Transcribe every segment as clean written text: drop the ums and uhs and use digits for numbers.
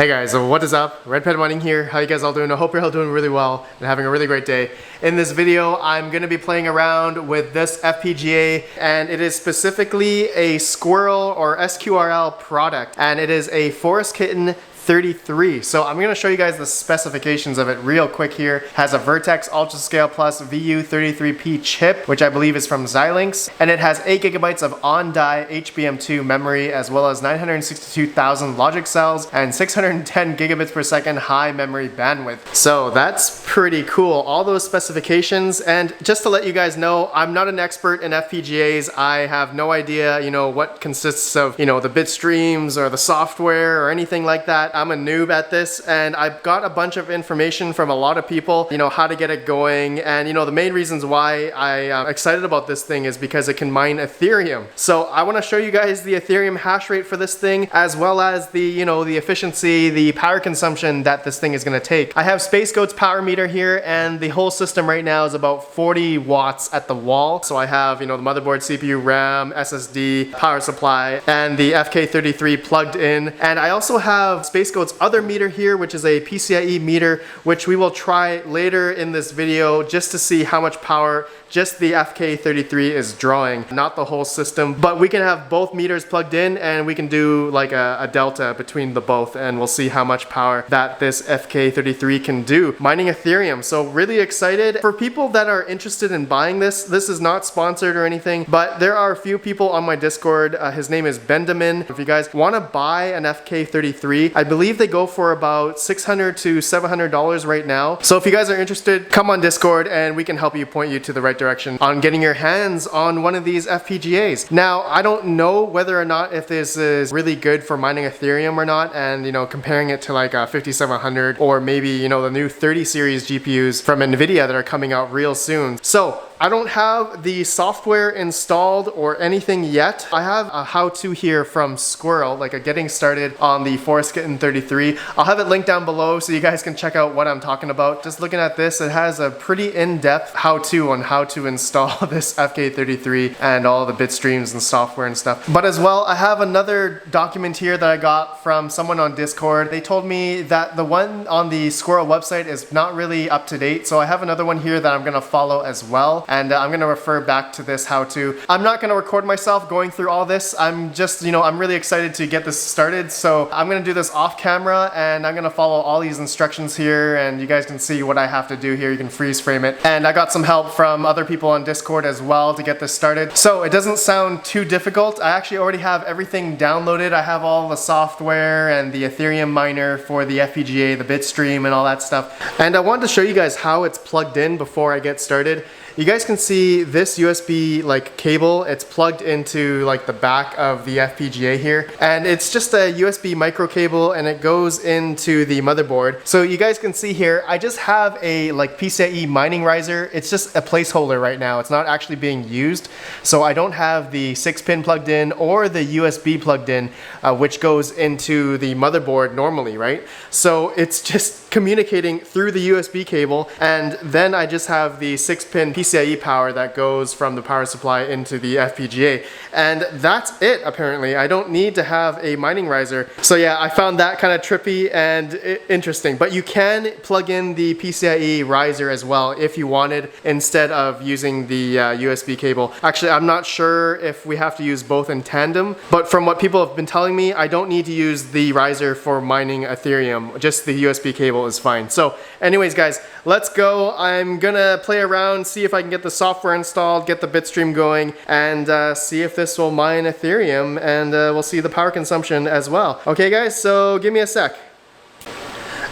Hey guys, so what is up? RedPandaMining here. How you guys all doing? I hope you're all doing really well and having a really great day. In this video, I'm going to be playing around with this FPGA, and it is specifically a SQRL or SQRL product, and it is a Forest Kitten 33. So I'm going to show you guys the specifications of it real quick here. It has a Vertex Ultra Scale Plus VU33P chip, which I believe is from Xilinx, and it has 8 GB of on-die HBM2 memory, as well as 962,000 logic cells and 610 gigabits per second high memory bandwidth. So that's pretty cool, all those specifications. And just to let you guys know, I'm not an expert in FPGAs. I have no idea, what consists of, the bit streams or the software or anything like that. I'm a noob at this, and I've got a bunch of information from a lot of people, how to get it going. And the main reasons why I am excited about this thing is because it can mine Ethereum. So I want to show you guys the Ethereum hash rate for this thing, as well as the, the efficiency, the power consumption that this thing is going to take. I have Space Goat's power meter here, and the whole system right now is about 40 watts at the wall. So I have, the motherboard, CPU, RAM, SSD, power supply, and the FK33 plugged in. And I also have Space Goat's other meter here, which is a PCIe meter, which we will try later in this video just to see how much power just the FK33 is drawing, not the whole system. But we can have both meters plugged in, and we can do like a delta between the both, and we'll see how much power that this FK33 can do mining Ethereum. So really excited. For people that are interested in buying this is not sponsored or anything, but there are a few people on my Discord. His name is Benjamin. If you guys want to buy an FK33, I believe they go for about $600 to $700 right now. So if you guys are interested, come on Discord and we can help you, point you to the right direction on getting your hands on one of these FPGAs. Now, I don't know whether or not if this is really good for mining Ethereum or not, and comparing it to like a 5700 or maybe the new 30 series GPUs from Nvidia that are coming out real soon. So I don't have the software installed or anything yet. I have a how-to here from SQRL, like a getting started on the Forest Kitten 33. I'll have it linked down below so you guys can check out what I'm talking about. Just looking at this, it has a pretty in-depth how-to on how to install this FK33 and all the bit streams and software and stuff. But as well, I have another document here that I got from someone on Discord. They told me that the one on the SQRL website is not really up to date, so I have another one here that I'm gonna follow as well. And I'm going to refer back to this how-to. I'm not going to record myself going through all this. I'm just, I'm really excited to get this started. So I'm going to do this off camera, and I'm going to follow all these instructions here, and you guys can see what I have to do here. You can freeze frame it. And I got some help from other people on Discord as well to get this started. So it doesn't sound too difficult. I actually already have everything downloaded. I have all the software and the Ethereum miner for the FPGA, the bitstream, and all that stuff. And I wanted to show you guys how it's plugged in before I get started. You guys can see this USB cable. It's plugged into the back of the FPGA here, and it's just a USB micro cable, and it goes into the motherboard. So you guys can see here, I just have a PCIe mining riser. It's just a placeholder right now. It's not actually being used, so I don't have the 6-pin plugged in or the USB plugged in, which goes into the motherboard normally, right? So it's just communicating through the USB cable, and then I just have the 6-pin PCIe power that goes from the power supply into the FPGA, and that's it. Apparently I don't need to have a mining riser. So yeah, I found that kind of trippy and interesting, but you can plug in the PCIe riser as well if you wanted, instead of using the USB cable. Actually, I'm not sure if we have to use both in tandem, but from what people have been telling me, I don't need to use the riser for mining Ethereum. Just the USB cable is fine. So anyways guys, let's go. I'm gonna play around, see if I can get the software installed, get the bitstream going, and see if this will mine Ethereum, and we'll see the power consumption as well. Okay guys, so give me a sec.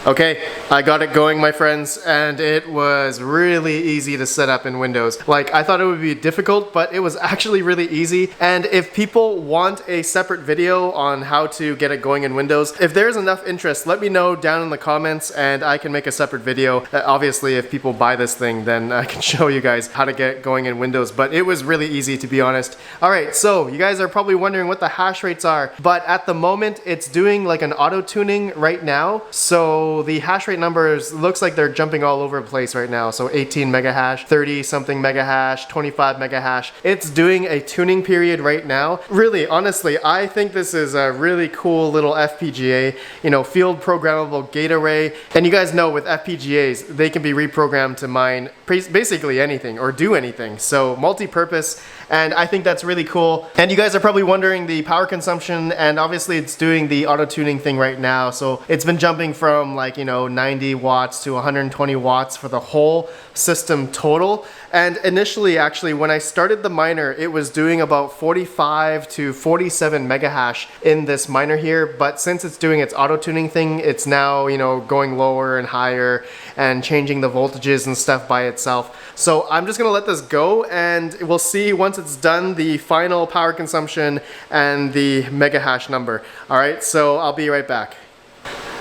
Okay, I got it going, my friends, and it was really easy to set up in Windows. I thought it would be difficult, but it was actually really easy. And if people want a separate video on how to get it going in Windows, if there's enough interest, let me know down in the comments, and I can make a separate video. Obviously, if people buy this thing, then I can show you guys how to get going in Windows, but it was really easy, to be honest. Alright, so you guys are probably wondering what the hash rates are, but at the moment, it's doing an auto-tuning right now, so So the hash rate numbers looks like they're jumping all over the place right now. So 18 mega hash, 30 something mega hash, 25 mega hash. It's doing a tuning period right now. Really, honestly, I think this is a really cool little FPGA, you know, field programmable gate array. And you guys know with FPGAs, they can be reprogrammed to mine basically anything or do anything. So multi-purpose, and I think that's really cool. And you guys are probably wondering the power consumption, and obviously it's doing the auto tuning thing right now. So it's been jumping from like, you know, 90 watts to 120 watts for the whole system total. And initially, actually, when I started the miner, it was doing about 45 to 47 mega hash in this miner here. But since it's doing its auto tuning thing, it's now, you know, going lower and higher and changing the voltages and stuff by itself. So I'm just gonna let this go, and we'll see once it's done the final power consumption and the mega hash number. All right, so I'll be right back.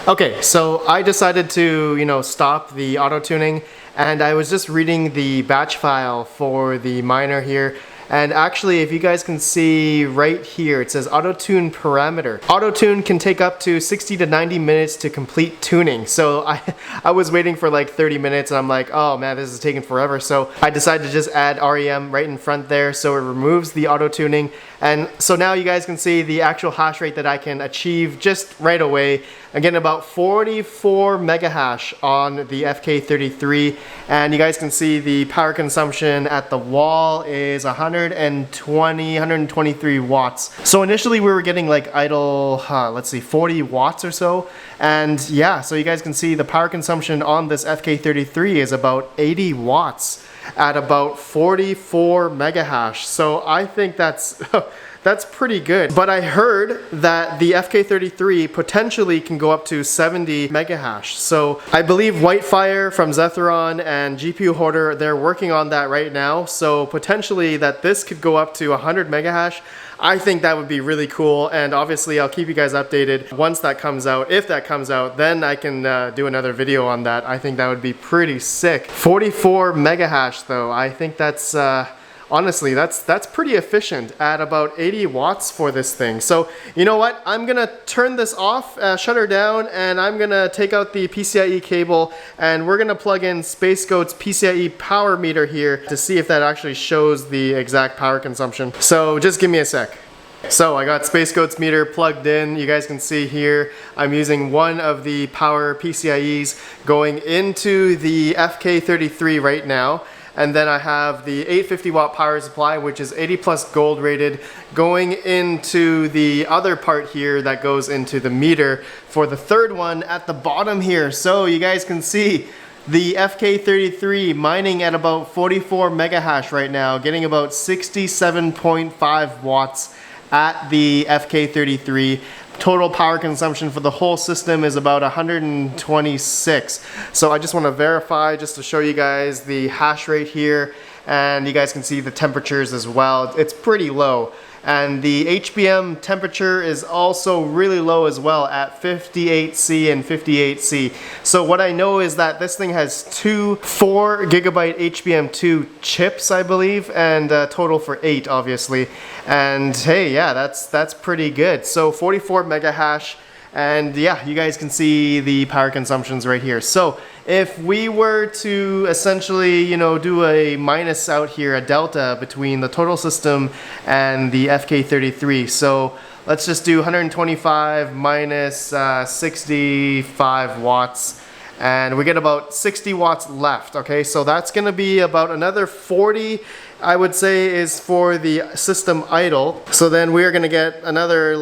Okay, so I decided to, you know, stop the auto tuning, and I was just reading the batch file for the miner here. And actually, if you guys can see right here, it says auto tune parameter. Auto tune can take up to 60 to 90 minutes to complete tuning. So I was waiting for like 30 minutes, and I'm like, oh man, this is taking forever. So I decided to just add REM right in front there, so it removes the auto tuning. And so now you guys can see the actual hash rate that I can achieve just right away. Again, about 44 mega hash on the FK33, and you guys can see the power consumption at the wall is 123 watts. So initially we were getting like idle, let's see, 40 watts or so. And yeah, so you guys can see the power consumption on this FK33 is about 80 watts at about 44 mega hash. So I think that's that's pretty good. But I heard that the FK33 potentially can go up to 70 mega hash. So I believe Whitefire from Zetheron and GPU Hoarder, they're working on that right now. So potentially that this could go up to 100 mega hash. I think that would be really cool, and obviously I'll keep you guys updated once that comes out. If that comes out, then I can do another video on that. I think that would be pretty sick. 44 mega hash though, I think that's honestly, that's pretty efficient at about 80 watts for this thing. So you know what? I'm gonna turn this off, shut her down, and I'm gonna take out the PCIe cable, and we're gonna plug in SpaceGoat's PCIe power meter here to see if that actually shows the exact power consumption. So just give me a sec. So I got SpaceGoat's meter plugged in. You guys can see here I'm using one of the power PCIes going into the FK33 right now. And then I have the 850 watt power supply, which is 80 plus gold rated, going into the other part here that goes into the meter for the third one at the bottom here. So you guys can see the FK33 mining at about 44 mega hash right now, getting about 67.5 watts at the FK33. Total power consumption for the whole system is about 126. So I just want to verify just to show you guys the hash rate here, and you guys can see the temperatures as well. It's pretty low. And the HBM temperature is also really low as well at 58C and 58C. So what I know is that this thing has two 4 gigabyte HBM2 chips, I believe, and total for 8 obviously. And hey, yeah, that's pretty good. So 44 mega hash. And yeah, you guys can see the power consumptions right here. So if we were to essentially, you know, do a minus out here, a delta between the total system and the FK33. So let's just do 125 minus 65 watts. And we get about 60 watts left, okay? So that's gonna be about another 40, I would say, is for the system idle. So then we're gonna get another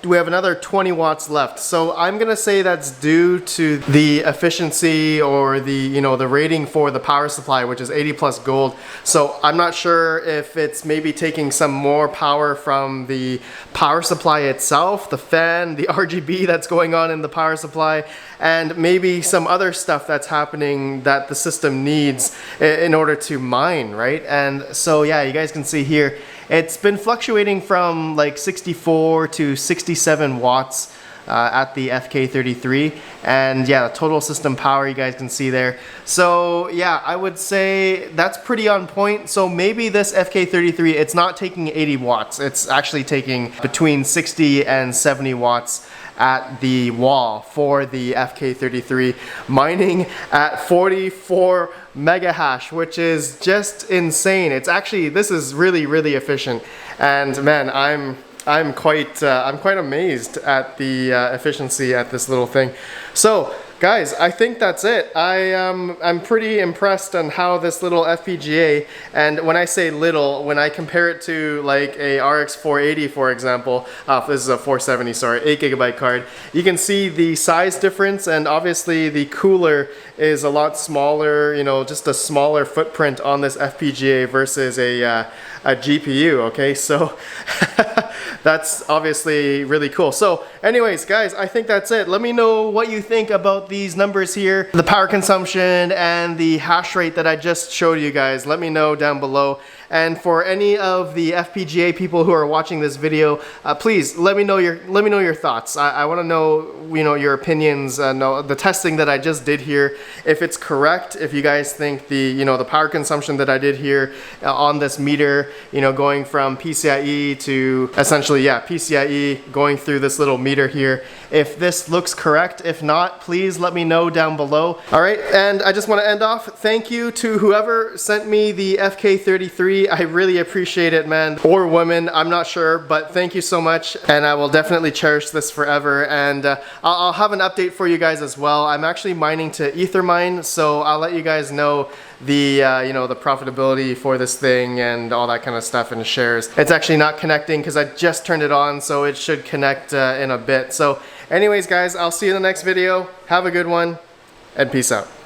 we have another 20 watts left. So I'm gonna say that's due to the efficiency or the, you know, the rating for the power supply, which is 80 plus gold. So I'm not sure if it's maybe taking some more power from the power supply itself, the fan, the RGB that's going on in the power supply, and maybe some other stuff that's happening that the system needs in order to mine, right? And so yeah, you guys can see here, it's been fluctuating from like 64 to 67 watts at the FK33, and yeah, the total system power you guys can see there. So yeah, I would say that's pretty on point. So maybe this FK33, it's not taking 80 watts, it's actually taking between 60 and 70 watts at the wall for the FK33, mining at 44 mega hash, which is just insane. It's actually, this is really efficient, and man, I'm quite amazed at the efficiency at this little thing. So guys, I think that's it. I'm pretty impressed on how this little FPGA, and when I say little, when I compare it to like a RX 480, for example, this is a 470, sorry, 8 GB card, you can see the size difference, and obviously the cooler is a lot smaller, you know, just a smaller footprint on this FPGA versus a GPU, okay? So that's obviously really cool. So anyways, guys, I think that's it. Let me know what you think about these numbers here, the power consumption and the hash rate that I just showed you guys. Let me know down below. And for any of the FPGA people who are watching this video, please let me know your thoughts. I want to know, you know, your opinions, know the testing that I just did here, if it's correct, if you guys think the power consumption that I did here on this meter, you know, going from PCIe to essentially, yeah, PCIe going through this little meter here, if this looks correct. If not, please let me know down below. All right, and I just want to end off. Thank you to whoever sent me the FK33. I really appreciate it, man, or woman, I'm not sure, but thank you so much, and I will definitely cherish this forever. And I'll have an update for you guys as well. I'm actually mining to Ethermine, so I'll let you guys know the the profitability for this thing and all that kind of stuff and shares. It's actually not connecting because I just turned it on, so it should connect in a bit. So anyways, guys, I'll see you in the next video. Have a good one, and peace out.